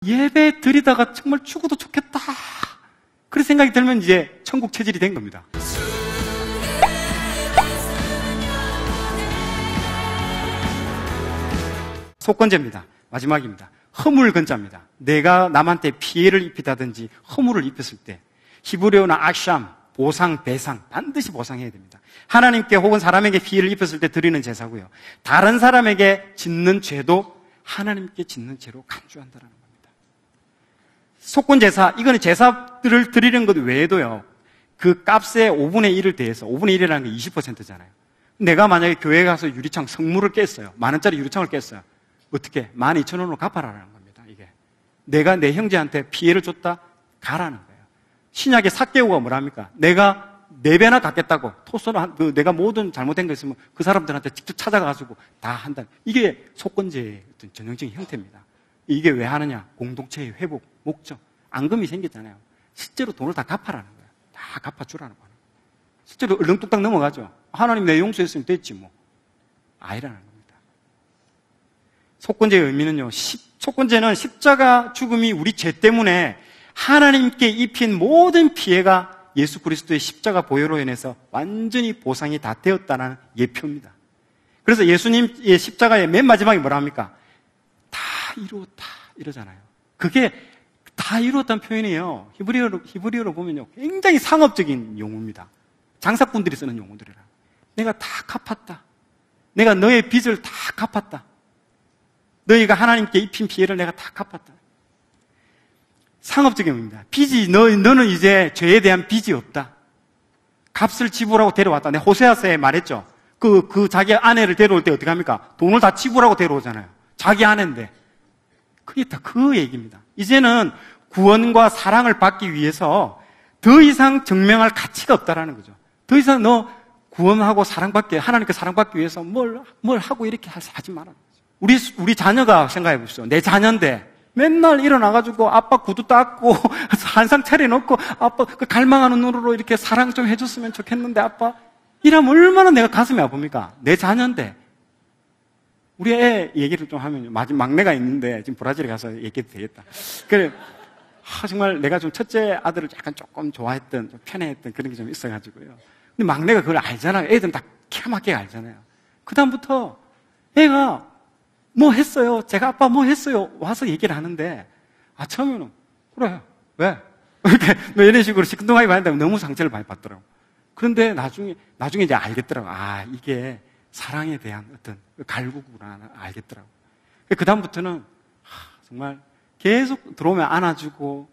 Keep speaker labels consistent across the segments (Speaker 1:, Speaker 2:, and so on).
Speaker 1: 예배 드리다가 정말 죽어도 좋겠다. 그런 생각이 들면 이제 천국 체질이 된 겁니다. 속건제입니다. 마지막입니다. 허물건자입니다. 내가 남한테 피해를 입히다든지 허물을 입혔을 때 히브리어나 아샴, 보상, 배상 반드시 보상해야 됩니다. 하나님께 혹은 사람에게 피해를 입혔을 때 드리는 제사고요. 다른 사람에게 짓는 죄도 하나님께 짓는 죄로 간주한다는 겁니다. 속건제사, 이거는 제사들을 드리는 것 외에도요. 그 값의 5분의 1을 대해서 5분의 1이라는 게 20%잖아요. 내가 만약에 교회에 가서 유리창 성물을 깼어요. 10,000원짜리 유리창을 깼어요. 어떻게? 12,000원으로 갚아라라는 겁니다. 이게 내가 내 형제한테 피해를 줬다? 가라는 거예요. 신약의 삭개오가 뭐랍니까? 내가 4배나 갚겠다고 토스로 내가 모든 잘못된 거 있으면 그 사람들한테 직접 찾아가가지고 다 한다. 이게 속건제의 어떤 전형적인 형태입니다. 이게 왜 하느냐? 공동체의 회복, 목적, 앙금이 생겼잖아요. 실제로 돈을 다 갚아라는 거예요. 다 갚아주라는 거예요. 실제로 얼렁뚱땅 넘어가죠. 하나님 내 용서했으면 됐지 뭐. 아니라는 겁니다. 속건제의 의미는요, 속건제는 십자가 죽음이 우리 죄 때문에 하나님께 입힌 모든 피해가 예수 그리스도의 십자가 보혈로 인해서 완전히 보상이 다 되었다는 예표입니다. 그래서 예수님의 십자가의 맨 마지막에 뭐라 합니까? 다 이루었다 이러잖아요. 그게 다 이루었다는 표현이에요. 히브리어로 보면요, 굉장히 상업적인 용어입니다. 장사꾼들이 쓰는 용어들이라. 내가 다 갚았다. 내가 너의 빚을 다 갚았다. 너희가 하나님께 입힌 피해를 내가 다 갚았다. 상업적인 의미입니다. 빚이, 너는 이제 죄에 대한 빚이 없다. 값을 지불하고 데려왔다. 내가 호세아서에 말했죠. 그 자기 아내를 데려올 때 어떻게 합니까? 돈을 다 지불하고 데려오잖아요. 자기 아내인데. 그게 다 그 얘기입니다. 이제는 구원과 사랑을 받기 위해서 더 이상 증명할 가치가 없다라는 거죠. 더 이상 너 구원하고 사랑받기, 하나님께 사랑받기 위해서 뭘 하고 이렇게 하지 마라. 우리 자녀가 생각해 보십시오. 내 자녀인데 맨날 일어나가지고 아빠 구두 닦고 한상 차려놓고 아빠 그 갈망하는 눈으로 이렇게 사랑 좀 해줬으면 좋겠는데 아빠 이러면 얼마나 내가 가슴이 아픕니까? 내 자녀인데. 우리 애 얘기를 좀 하면 막내가 있는데 지금 브라질에 가서 얘기해도 되겠다. 그래 정말 내가 좀 첫째 아들을 약간 조금 좋아했던 좀 편애했던 그런 게 좀 있어가지고요. 근데 막내가 그걸 알잖아요. 애들은 다 기가 막히게 알잖아요. 그 다음부터 애가 뭐 했어요? 제가 아빠 뭐 했어요? 와서 얘기를 하는데, 처음에는, 그래, 왜? 이렇게, 이런 식으로 시큰둥하게 말한다 너무 상처를 많이 받더라고. 그런데 나중에 이제 알겠더라고. 이게 사랑에 대한 어떤 갈구구나, 알겠더라고. 그다음부터는, 정말 계속 들어오면 안아주고,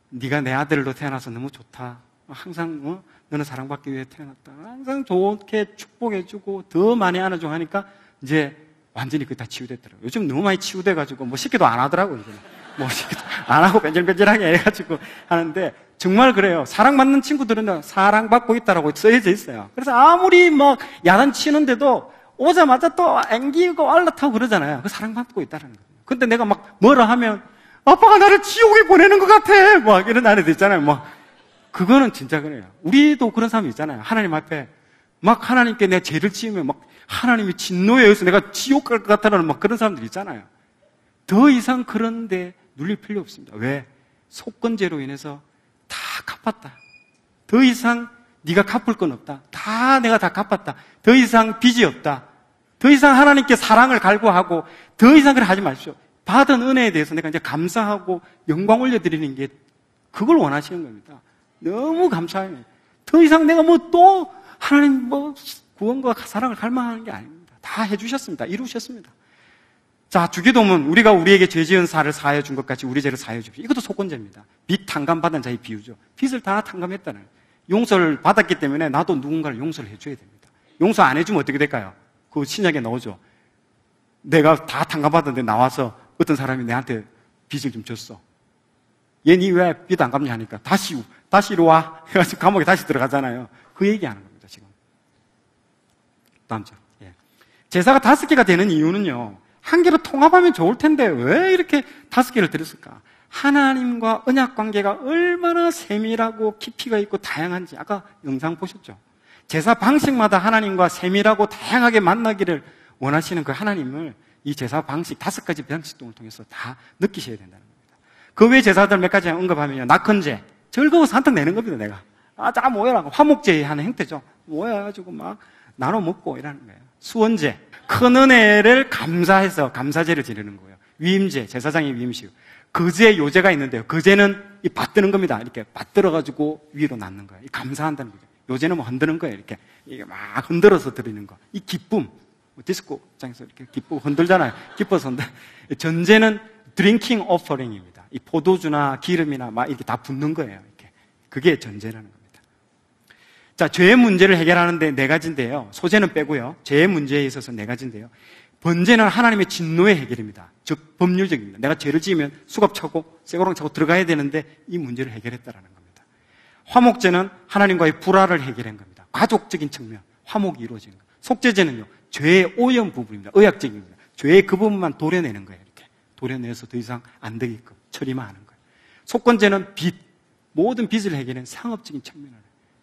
Speaker 1: 네가 내 아들로 태어나서 너무 좋다. 항상, 너는 사랑받기 위해 태어났다. 항상 좋게 축복해주고, 더 많이 안아주고 하니까, 이제, 완전히 그게 다 치유됐더라고요. 요즘 너무 많이 치유돼가지고, 뭐 쉽게도 안 하더라고요, 이제는. 뭐 쉽게도 안 하고 뺀질뺀질하게 해가지고 하는데, 정말 그래요. 사랑받는 친구들은 사랑받고 있다라고 써져 있어요. 그래서 아무리 막 야단 치는데도 오자마자 또 앵기고 알라타고 그러잖아요. 그 사랑받고 있다는 거예요. 근데 내가 막 뭐라 하면, 아빠가 나를 지옥에 보내는 것 같아! 막 이런 아이들 있잖아요. 막. 그거는 진짜 그래요. 우리도 그런 사람이 있잖아요. 하나님 앞에 막 하나님께 내 죄를 지으면 막 하나님이 진노에 의해서 내가 지옥 갈 것 같다는 막 그런 사람들 있잖아요. 더 이상 그런데 눌릴 필요 없습니다. 왜? 속건제로 인해서 다 갚았다. 더 이상 네가 갚을 건 없다. 내가 다 갚았다. 더 이상 빚이 없다. 더 이상 하나님께 사랑을 갈구하고 더 이상 그래 하지 마십시오. 받은 은혜에 대해서 내가 이제 감사하고 영광 올려드리는 게 그걸 원하시는 겁니다. 너무 감사해요. 더 이상 내가 또 하나님 구원과 사랑을 갈망하는 게 아닙니다. 다 해주셨습니다. 이루셨습니다. 자, 주기도문, 우리가 우리에게 죄 지은 사를 사하여 준 것 같이 우리 죄를 사하여 주십시오. 이것도 속건제입니다. 빚 탕감받은 자의 비유죠. 빚을 다 탕감했다는 거예요. 용서를 받았기 때문에 나도 누군가를 용서를 해줘야 됩니다. 용서 안 해주면 어떻게 될까요? 그 신약에 나오죠. 내가 다 탕감받았는데 나와서 어떤 사람이 내한테 빚을 좀 줬어. 얘 니 왜 빚 안 갚냐 하니까 다시 이리 와 해가지고 감옥에 다시 들어가잖아요. 그 얘기하는 겁니다. 지금 다음 절. 제사가 5개가 되는 이유는요, 한 개로 통합하면 좋을 텐데 왜 이렇게 5개를 드렸을까? 하나님과 언약 관계가 얼마나 세밀하고 깊이가 있고 다양한지 아까 영상 보셨죠? 제사 방식마다 하나님과 세밀하고 다양하게 만나기를 원하시는 그 하나님을 이 제사 방식 5가지 방식동을 통해서 다 느끼셔야 된다는 겁니다. 그 외 제사들 몇 가지 언급하면요. 낙헌제. 즐거워서 한턱 내는 겁니다, 내가. 자, 모여라. 화목제의 하는 형태죠. 모여가지고 막 나눠 먹고 이러는 거예요. 수원제. 큰 은혜를 감사해서 감사제를 지내는 거예요. 위임제. 제사장의 위임식. 거제, 요제가 있는데요. 거제는 이 받드는 겁니다. 이렇게 받들어가지고 위로 낳는 거예요. 감사한다는 거죠. 요제는 뭐 흔드는 거예요. 이게 막 흔들어서 드리는 거. 이 기쁨. 디스코장에서 이렇게 기쁘고 흔들잖아요. 기뻐서 흔들. 전제는 드링킹 오퍼링입니다. 이 포도주나 기름이나 막 이렇게 다 붓는 거예요. 이렇게. 그게 전제라는 겁니다. 자, 죄의 문제를 해결하는데 4가지인데요. 소재는 빼고요. 죄의 문제에 있어서 4가지인데요. 번제는 하나님의 진노의 해결입니다. 즉, 법률적입니다. 내가 죄를 지으면 수갑 차고, 쇠고랑 차고 들어가야 되는데 이 문제를 해결했다라는 겁니다. 화목제는 하나님과의 불화를 해결한 겁니다. 가족적인 측면, 화목이 이루어지는 겁니다. 속죄제는요, 죄의 오염 부분입니다. 의학적입니다. 죄의 그 부분만 도려내는 거예요. 이렇게. 도려내서 더 이상 안 되게끔 처리만 하는 거예요. 속건제는 빚, 모든 빚을 해결하는 상업적인 측면을.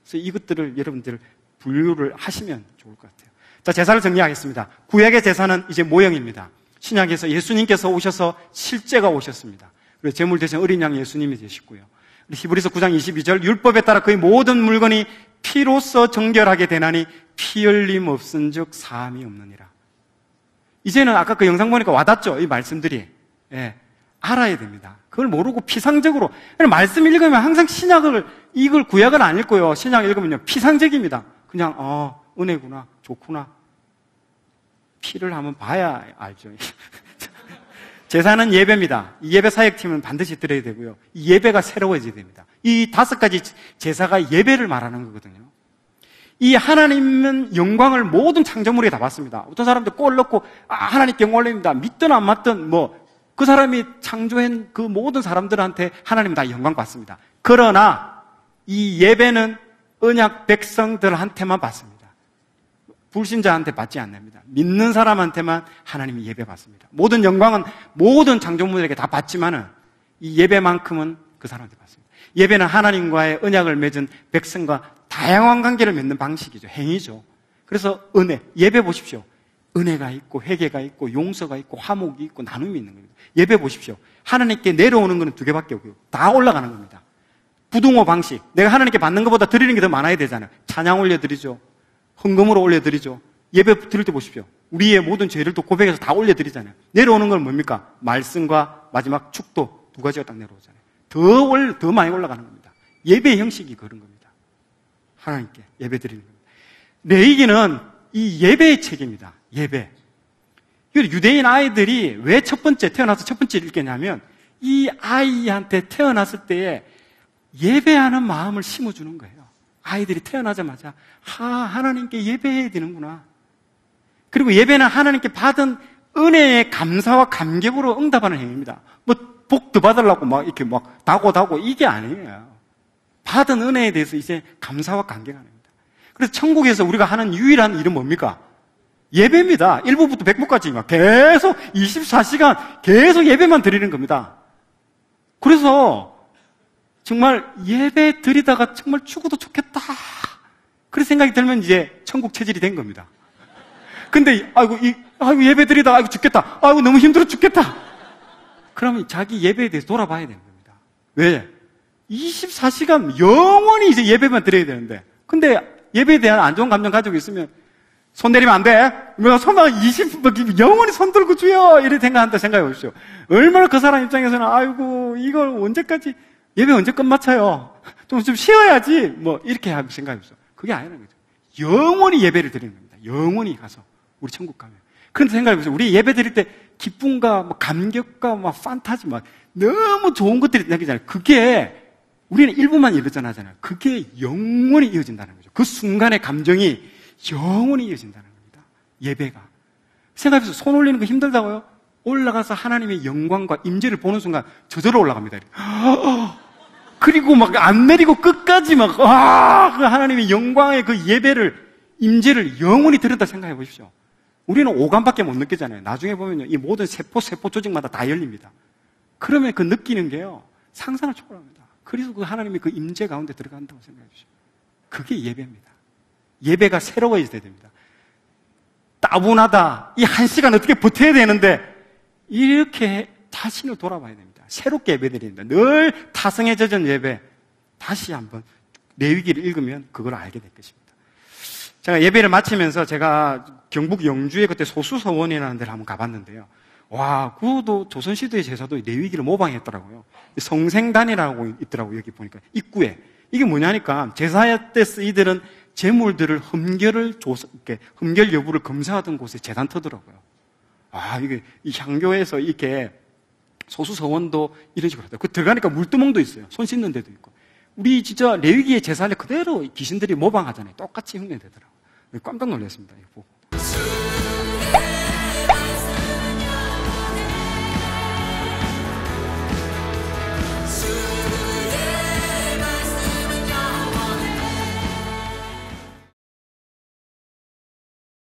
Speaker 1: 그래서 이것들을 여러분들 분류를 하시면 좋을 것 같아요. 자, 제사를 정리하겠습니다. 구약의 제사는 이제 모형입니다. 신약에서 예수님께서 오셔서 실제가 오셨습니다. 그리고 제물 대신 어린 양 예수님이 되시고요. 히브리서 9장 22절 율법에 따라 그의 모든 물건이 피로써 정결하게 되나니 피 흘림 없은즉 사함이 없느니라. 이제는 아까 그 영상 보니까 와닿죠? 이 말씀들이. 예, 알아야 됩니다. 그걸 모르고 피상적으로 말씀 읽으면 항상 이걸 구약을 안 읽고요. 신약 읽으면요 피상적입니다. 그냥 은혜구나, 좋구나. 피를 한번 봐야 알죠. 제사는 예배입니다. 이 예배 사역팀은 반드시 들어야 되고요. 이 예배가 새로워져야 됩니다. 이 5가지 제사가 예배를 말하는 거거든요. 이 하나님은 영광을 모든 창조물에 다 받습니다. 어떤 사람들 꼴 넣고 하나님께 영광 올립니다. 믿든 안 믿든 그 사람이 창조한 그 모든 사람들한테 하나님은 다 영광 받습니다. 그러나 이 예배는 언약 백성들한테만 받습니다. 불신자한테 받지 않습니다. 믿는 사람한테만 하나님이 예배 받습니다. 모든 영광은 모든 창조물에게 다 받지만은 이 예배만큼은 그 사람한테 받습니다. 예배는 하나님과의 언약을 맺은 백성과 다양한 관계를 맺는 방식이죠. 행위죠. 그래서 은혜, 예배 보십시오. 은혜가 있고 회개가 있고 용서가 있고 화목이 있고 나눔이 있는 겁니다. 예배 보십시오. 하나님께 내려오는 것은 2개밖에 없고요. 다 올라가는 겁니다. 부등호 방식. 내가 하나님께 받는 것보다 드리는 게 더 많아야 되잖아요. 찬양 올려드리죠. 헌금으로 올려드리죠. 예배 드릴 때 보십시오. 우리의 모든 죄를 또 고백해서 다 올려드리잖아요. 내려오는 건 뭡니까? 말씀과 마지막 축도 2가지가 딱 내려오잖아요. 더 많이 올라가는 겁니다. 예배의 형식이 그런 겁니다. 하나님께 예배 드리는 겁니다. 레위기는 이 예배의 책입니다. 예배. 유대인 아이들이 왜 태어나서 첫 번째 읽겠냐면 이 아이한테 태어났을 때에 예배하는 마음을 심어주는 거예요. 아이들이 태어나자마자 하나님께 예배해야 되는구나. 그리고 예배는 하나님께 받은 은혜의 감사와 감격으로 응답하는 행위입니다. 복 더 받으려고 이렇게 다고 이게 아니에요. 받은 은혜에 대해서 이제 감사와 감격하는 겁니다. 그래서 천국에서 우리가 하는 유일한 일은 뭡니까? 예배입니다. 1부부터 100부까지 계속 24시간 계속 예배만 드리는 겁니다. 그래서 정말 예배 드리다가 정말 죽어도 좋겠다. 그런 생각이 들면 이제 천국 체질이 된 겁니다. 근데 아이고 예배 드리다가 죽겠다. 너무 힘들어 죽겠다. 그러면 자기 예배에 대해서 돌아봐야 되는 겁니다. 왜? 24시간 영원히 이제 예배만 드려야 되는데, 근데 예배에 대한 안 좋은 감정 가지고 있으면 손 내리면 안 돼. 손만 영원히 손 들고 주여 이렇게 생각해 보십시오. 얼마나 그 사람 입장에서는 이걸 언제까지 예배 언제 끝마쳐요? 좀 쉬어야지. 이렇게 생각해 보십시오. 그게 아니라는 거죠. 영원히 예배를 드리는 겁니다. 영원히 가서 우리 천국 가면. 그런데 생각해 보세요. 우리 예배 드릴 때 기쁨과 감격과 판타지 너무 좋은 것들이 생기잖아요. 그게 우리는 일부만 예배전하잖아요. 그게 영원히 이어진다는 거죠. 그 순간의 감정이 영원히 이어진다는 겁니다. 예배가. 생각해보세요. 손 올리는 거 힘들다고요? 올라가서 하나님의 영광과 임재를 보는 순간 저절로 올라갑니다. 그리고 안 내리고 끝까지 그 하나님의 영광의 그 예배를, 임재를 영원히 들었다 생각해 보십시오. 우리는 오감밖에 못 느끼잖아요. 나중에 보면요. 이 모든 세포 조직마다 다 열립니다. 그러면 그 느끼는 게요. 상상을 초월합니다. 그래서 그 하나님의 그 임재 가운데 들어간다고 생각해 보십시오. 그게 예배입니다. 예배가 새로워져야 됩니다. 따분하다. 이 1시간 어떻게 버텨야 되는데, 이렇게 자신을 돌아봐야 됩니다. 새롭게 예배드려야 됩니다. 늘 타성에 젖은 예배. 다시 한번 레위기를 읽으면 그걸 알게 될 것입니다. 제가 예배를 마치면서 제가 경북 영주에 그때 소수서원이라는 데를 한번 가봤는데요. 와, 그도 조선시대의 제사도 레위기를 모방했더라고요. 성생단이라고 있더라고요. 여기 보니까 입구에. 이게 뭐냐니까 제사 때 쓰이던 제물들을 흠결 여부를 검사하던 곳에 제단 터더라고요. 아, 이게 이 향교에서 이렇게 소수서원도 이런 식으로 하더라고요. 그 들어가니까 물두멍도 있어요. 손 씻는 데도 있고. 우리 진짜 레위기의 제사를 그대로 귀신들이 모방하잖아요. 똑같이 흉내내더라고요. 깜짝 놀랐습니다. 이거 보고.